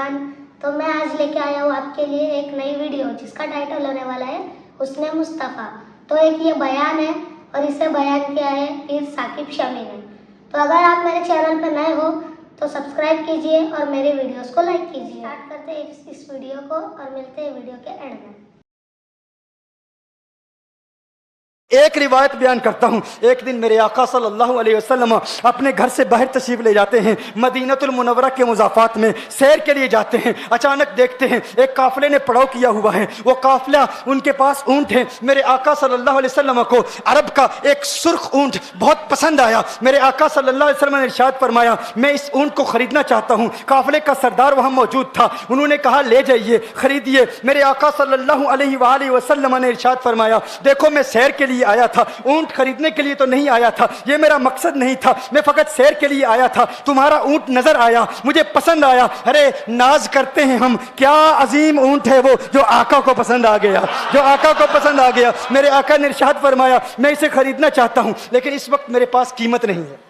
Everyone. तो मैं आज लेके आया हूँ आपके लिए एक नई वीडियो जिसका टाइटल होने वाला है हुस्न मुस्तफ़ा। तो एक ये बयान है और इसे बयान किया है पीर साकिब शमी ने। तो अगर आप मेरे चैनल पर नए हो तो सब्सक्राइब कीजिए और मेरे वीडियोस को लाइक कीजिए। स्टार्ट करते हैं इस वीडियो को और मिलते हैं वीडियो के एंड में। एक रिवायत बयान करता हूँ। एक दिन मेरे आका सल्लल्लाहु अलैहि वसल्लम अपने घर से बाहर तशरीफ ले जाते हैं, मदीनतुल मुनव्वरा के मुज़ाफ़ात में सैर के लिए जाते हैं। अचानक देखते हैं एक काफ़िले ने पड़ाव किया हुआ है। वो काफ़िला, उनके पास ऊँट है। मेरे आका सल्लल्लाहु अलैहि वसल्लम को अरब का एक सुर्ख ऊँट बहुत पसंद आया। मेरे आका सल्लल्लाहु अलैहि वसल्लम ने इरशाद फरमाया, मैं इस ऊँट को खरीदना चाहता हूँ। काफ़िले का सरदार वहाँ मौजूद था। उन्होंने कहा, ले जाइए, खरीदिए। मेरे आका सल्लल्लाहु अलैहि वसल्लम ने इरशाद फरमाया, देखो मैं सैर के लिए आया था, ऊंट खरीदने के लिए तो नहीं आया था, ये मेरा मकसद नहीं था, मैं फकत सैर के लिए आया था। तुम्हारा ऊंट नजर आया, मुझे पसंद आया। अरे नाज करते हैं हम, क्या अजीम ऊंट है वो जो आका को पसंद आ गया, जो आका को पसंद आ गया। मेरे आका ने इरशाद फरमाया, मैं इसे खरीदना चाहता हूं, लेकिन इस वक्त मेरे पास कीमत नहीं है,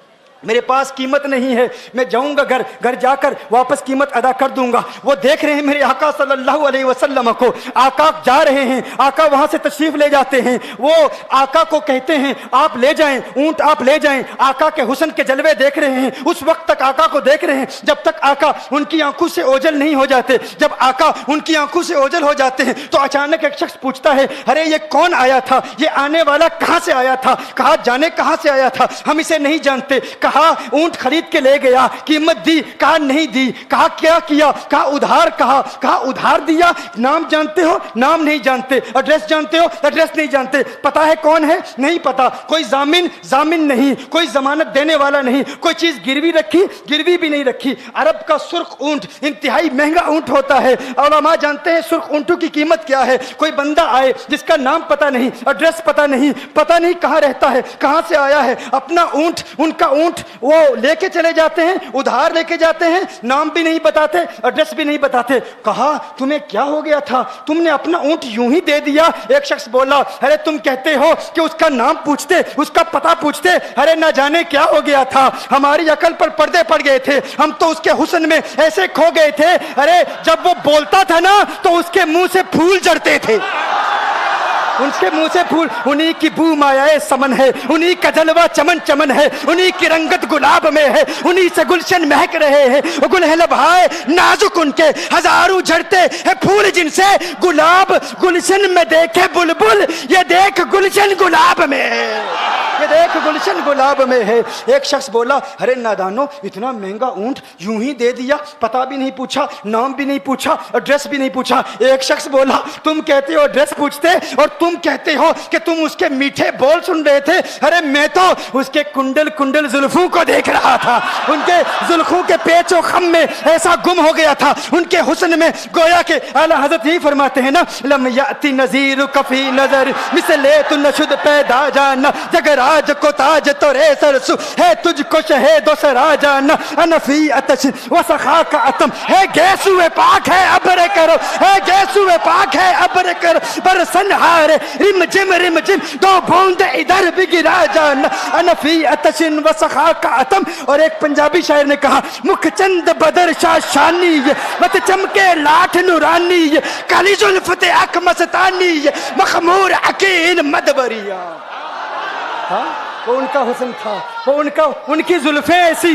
मेरे पास कीमत नहीं है। मैं जाऊंगा घर जाकर वापस कीमत अदा कर दूंगा। वो देख रहे हैं मेरे आका सल्लल्लाहु अलैहि वसल्लम को। आका जा रहे हैं, आका वहां से तशरीफ ले जाते हैं। वो आका को कहते हैं, आप ले जाएं, ऊंट आप ले जाएं। आका के हुस्न के जलवे देख रहे हैं, उस वक्त तक आका को देख रहे हैं जब तक आका उनकी आंखों से ओझल नहीं हो जाते। जब आका उनकी आंखों से ओझल हो जाते हैं तो अचानक एक शख्स पूछता है, अरे ये कौन आया था, ये आने वाला कहां से आया था, कहा जाने कहां से आया था, हम इसे नहीं जानते। कहा ऊंट खरीद के ले गया, कीमत दी, कहा नहीं दी, कहा क्या किया, कहा उधार, कहा उधार दिया। नाम जानते हो, नाम नहीं जानते। एड्रेस जानते हो, एड्रेस नहीं जानते। पता है कौन है, नहीं पता। कोई जामिन नहीं, कोई जमानत देने वाला नहीं, कोई चीज गिरवी रखी, गिरवी भी नहीं रखी। अरब का सुर्ख ऊंट इंतहाई महंगा ऊंट होता है। उलमा जानते हैं सुर्ख ऊंटों की कीमत क्या है। कोई बंदा आए जिसका नाम पता नहीं, एड्रेस पता नहीं कहाँ रहता है, कहाँ से आया है, अपना ऊंट, उनका ऊंट वो लेके चले जाते हैं, उधार लेके जाते हैं, नाम भी नहीं बताते, एड्रेस भी नहीं बताते। कहा, तुम्हें क्या हो गया था, तुमने अपना ऊंट यूं ही दे दिया। एक शख्स बोला, अरे तुम कहते हो कि उसका नाम पूछते, उसका पता पूछते, अरे ना जाने क्या हो गया था, हमारी अकल पर पर्दे पड़ गए थे, हम तो उसके हुस्न में ऐसे खो गए थे। अरे जब वो बोलता था ना तो उसके मुंह से फूल झड़ते थे, उनके मुंह से फूल। उन्हीं की बू मायाए समन है, उन्हीं का जलवा चमन चमन है, उन्हीं की रंगत गुलाब में है, उन्हीं से गुलशन महक रहे हैं। गुल है लभाए नाजुक उनके, हजारों झड़ते हैं फूल जिनसे गुलाब गुलशन में देखे बुलबुल, ये देख गुलशन गुलाब में है, ये देख गुलशन गुलाब में है। एक शख्स बोला, अरे नादानो, इतना महंगा ऊंट यूं ही दे दिया, पता भी नहीं पूछा, नाम भी नहीं पूछा, एड्रेस भी नहीं पूछा। एक शख्स बोला, तुम कहते हो एड्रेस पूछते और तुम कहते हो कि तुम उसके मीठे बोल सुन रहे थे। अरे मैं तो उसके कुंडल कुंडल जुल्फों को देख रहा था, उनके जुल्फों के पेचो खम में ऐसा गुम हो गया था, उनके हुस्न में। गोया के आला हजरत ही फरमाते हैं ना, लम याती नजीर कफी नजर मिसले तु नशुद पैदा जाना, जगराज को ताज तो रे सरसु है, तुझको शहे दो सरा जाना, अनफी अतश व सखा का अतम है, गैसुए पाक है अबरे करो, है गैसुए पाक है अबरे करो, बरसन हारे रिम जिम दो बूंद इधर भी गिरा जाना, अनफी अतशिन व सखा का अतम। और एक पंजाबी शायर ने कहा, मुख चंद बदर शाह शानी, मत चमके लाठ नूरानी, काली जुल्फते अक मस्तानी, मखमूर अकील मदबरिया। हाँ, वो उनका हुस्न था, वो उनकी जुल्फे ऐसी,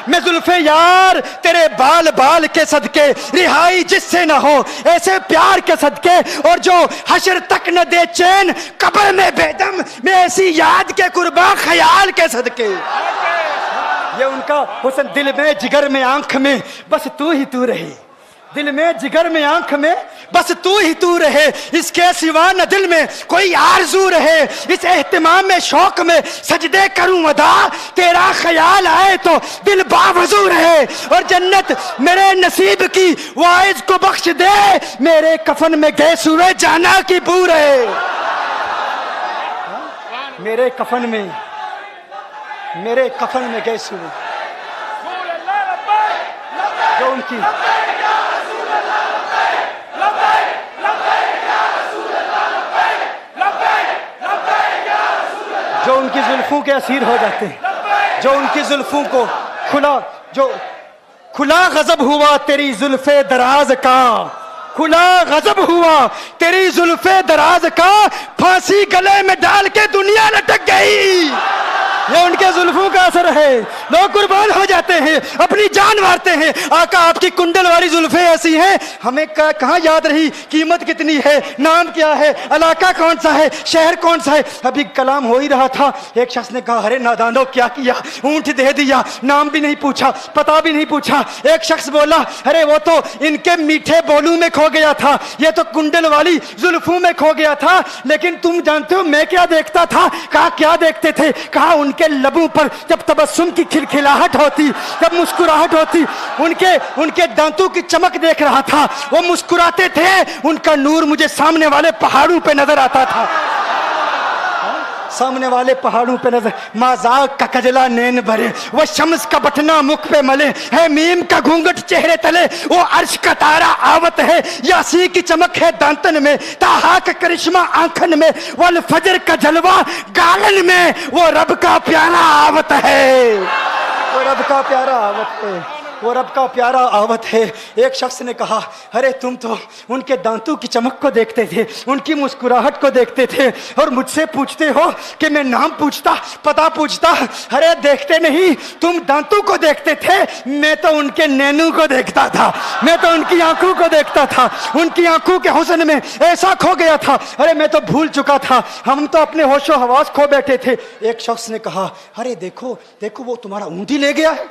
मैं जुल्फे यार तेरे बाल बाल के सदके, रिहाई जिससे न हो ऐसे प्यार के सदके, और जो हशर तक न दे चैन कब्र में बेदम, मैं ऐसी याद के कुर्बा ख्याल के सदके। ये उनका हुस्न, दिल में जिगर में आंख में बस तू ही तू रहे, दिल में जिगर में आंख में बस तू ही तू रहे, इसके सिवा न दिल में कोई आरज़ू रहे। इस एहतिमाम में शौक में सजदे करूं अदा, तेरा ख्याल आए तो दिल बावजू रहे, और जन्नत मेरे नसीब की वाइज को बख्श दे, मेरे कफन में गैस हुए जाना की बू रहे। मेरे कफन में गैस हुए जो उनकी जो उनकी जुल्फों के असीर हो जाते हैं, जो उनकी जुल्फों को खुला, जो खुला गजब हुआ तेरी जुल्फे दराज का, खुला गजब हुआ तेरी जुल्फे दराज का, फांसी गले में डाल के दुनिया लटक गई। ये उनके जुल्फों का असर है। लोग कुर्बान हो जाते हैं, अपनी जान मारते हैं। आका आपकी कुंडल वाली जुल्फे ऐसी हैं, हमें कहाँ याद रही कीमत कितनी है, नाम क्या है, इलाका कौन सा है, शहर कौन सा है। अभी कलाम हो ही रहा था, एक शख्स ने कहा अरे नादानो क्या किया, ऊंट दे दिया, नाम भी नहीं पूछा, पता भी नहीं पूछा। एक शख्स बोला अरे वो तो इनके मीठे बोलू में खो गया था, ये तो कुंडल वाली जुल्फों में खो गया था। लेकिन तुम जानते हो मैं क्या देखता था? कहा क्या देखते थे? कहा उनके लबों पर जब तबस्सुम की खिलखिलाहट होती, जब मुस्कुराहट होती, उनके दांतों की चमक देख रहा था। वो मुस्कुराते थे, उनका नूर मुझे सामने वाले पहाड़ों पे नजर आता था, सामने वाले पहाड़ों पे नजर। माजाक का कजला नैन भरे, वो शम्स का बटना मुख पे मले, है मीम का घूंघट चेहरे तले, वो अर्श का तारा आवत है, यासी की चमक है दांतन में, ताहा का करिश्मा आंखन में, वल फजर का जलवा गालन में, वो रब का प्यारा आवत है, वो रब का प्यारा आवत है, वो रब का प्यारा आवत है। एक शख्स ने कहा अरे तुम तो उनके दांतों की चमक को देखते थे, उनकी मुस्कुराहट को देखते थे, और मुझसे पूछते हो कि मैं नाम पूछता, पता पूछता। अरे देखते नहीं, तुम दांतों को देखते थे, मैं तो उनके नैनों को देखता था, मैं तो उनकी आंखों को देखता था। उनकी आंखों के हुस्न में ऐसा खो गया था, अरे मैं तो भूल चुका था, हम तो अपने होशो हवास खो बैठे थे। एक शख्स ने कहा अरे देखो देखो वो तुम्हारा ऊंट ही ले गया है,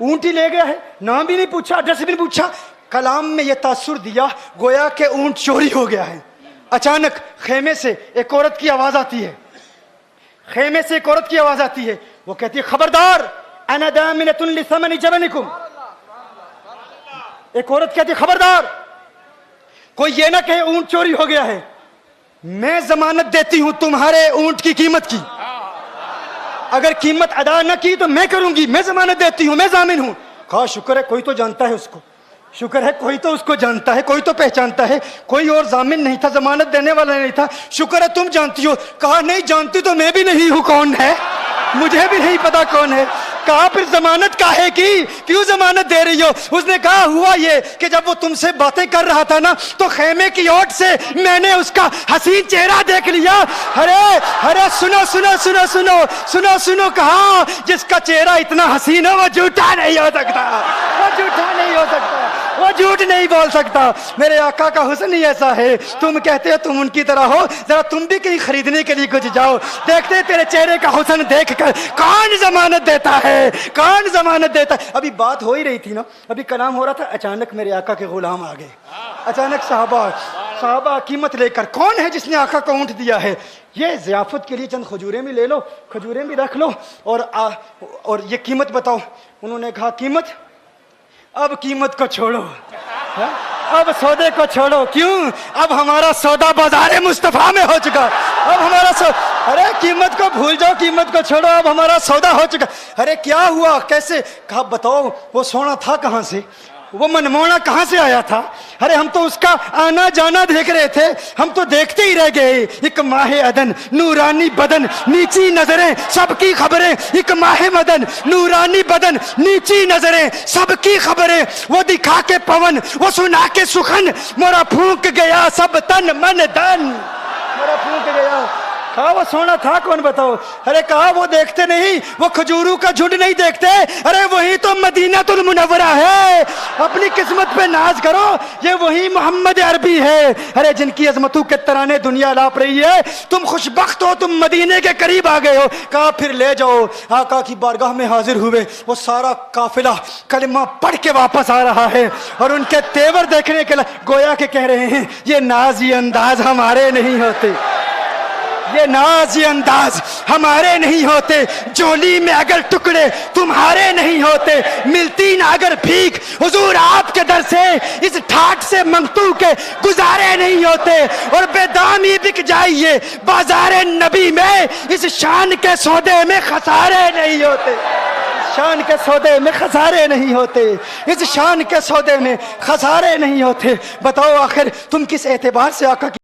ऊंट ही ले गया है, नाम भी नहीं पूछा, एड्रेस भी नहीं पूछा। कलाम में यह तासुर दिया गोया के ऊंट चोरी हो गया है। अचानक खेमे से एक औरत की आवाज आती है, खेमे से एक औरत की आवाज आती है, वो कहती है खबरदार अना दामिनतुन लिसमनि जबनिकुम। एक औरत कहती है खबरदार कोई ये ना कहे ऊंट चोरी हो गया है, मैं जमानत देती हूं तुम्हारे ऊंट की कीमत की, अगर कीमत अदा न की तो मैं करूंगी, मैं जमानत देती हूं, मैं जामिन हूं। कहा शुक्र है कोई तो जानता है उसको, शुक्र है कोई तो उसको जानता है, कोई तो पहचानता है, कोई और जामिन नहीं था, जमानत देने वाला नहीं था, शुक्र है तुम जानती हो। कहा नहीं जानती तो मैं भी नहीं हूं, कौन है मुझे भी नहीं पता कौन है। कहा फिर जमानत काहे की, क्यों जमानत दे रही हो? उसने कहा हुआ ये कि जब वो तुमसे बातें कर रहा था ना, तो खेमे की ओट से मैंने उसका हसीन चेहरा देख लिया। अरे अरे सुनो सुनो सुनो सुनो सुनो सुनो, कहा जिसका चेहरा इतना हसीन हो वो झूठा नहीं हो सकता, वो झूठा नहीं हो सकता, वो झूठ नहीं बोल सकता। मेरे आका का हुस्न ही ऐसा है। तुम कहते हो तुम उनकी तरह हो, जरा तुम भी कहीं खरीदने के लिए कुछ जाओ, देखते तेरे चेहरे का हुस्न देखकर कौन जमानत देता है, कौन जमानत देता है। अभी बात हो ही रही थी ना, अभी कलाम हो रहा था, अचानक मेरे आका के गुलाम आ गए, अचानक साहबा कीमत लेकर। कौन है जिसने आका को ऊंट दिया है? ये ज़ियाफत के लिए चंद खजूरें भी ले लो, खजूरें भी रख लो, और ये कीमत बताओ। उन्होंने कहा कीमत, अब कीमत को छोड़ो, है? अब सौदे को छोड़ो। क्यों? अब हमारा सौदा बाजार मुस्तफा में हो चुका, अब हमारा अरे कीमत को भूल जाओ, कीमत को छोड़ो, अब हमारा सौदा हो चुका। अरे क्या हुआ, कैसे? कहा बताओ वो सोना था कहां से, वो मनमोहना कहां से आया था? अरे हम तो उसका आना जाना देख रहे थे, हम तो देखते ही रह गए। एक माहे अदन नूरानी बदन नीची नजरें सबकी खबरें, एक माहे मदन नूरानी बदन नीची नजरें सबकी खबरें, वो दिखा के पवन वो सुना के सुखन, मोरा फूंक गया सब तन मन धन, मोरा फूंक गया। कहा वो सोना था कौन बताओ? अरे कहा वो देखते नहीं, वो खजूरों का झुंड नहीं देखते, अरे वही तो मदीनातुल मुनव्वरा है। अपनी किस्मत पे नाज करो, ये वही मोहम्मद अरबी है, अरे जिनकी अजमतों के तराने दुनिया लाप रही है। तुम खुशबख्त हो, तुम मदीने के करीब आ गए हो। कहा फिर ले जाओ। आका की बारगाह में हाजिर हुए, वो सारा काफिला कलिमा पढ़ के वापस आ रहा है, और उनके तेवर देखने के लिए गोया के कह रहे हैं ये नाज ये अंदाज हमारे नहीं होते, ये नाज ये अंदाज हमारे नहीं होते, जोली में अगर टुकड़े तुम्हारे नहीं होते, मिलती ना अगर भीख हुजूर आपके दर से, इस ठाट से मंगतू के गुजारे नहीं होते, और बेदामी बिक जाइए बाजारे नबी में, इस शान के सौदे में खसारे नहीं होते, शान के सौदे में खसारे नहीं होते, इस शान के सौदे में खसारे नहीं होते। बताओ आखिर तुम किस एतबार से आका की।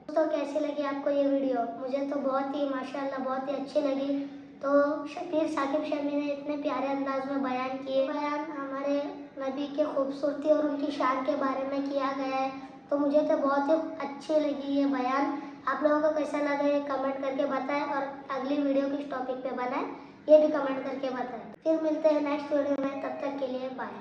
दोस्तों कैसी लगी आपको ये वीडियो? मुझे तो बहुत ही माशाल्लाह बहुत ही अच्छी लगी। تو پیر ثاقب شامی نے اتنے پیارے انداز میں بیان کیے. بیان ہمارے نبی کے خوبصورتی اور ان کی شان کے بارے میں کیا گیا ہے. تو مجھے تو بہت ہی اچھی لگی یہ بیان. آپ لوگوں کو کیسا لگا یہ کمنٹ کر کے بتائیں, اور اگلی ویڈیو کس ٹاپک پہ بنائیں یہ بھی کمنٹ کر کے بتائیں. پھر ملتے ہیں نیکسٹ ویڈیو میں, تب تک کے لیے بائے.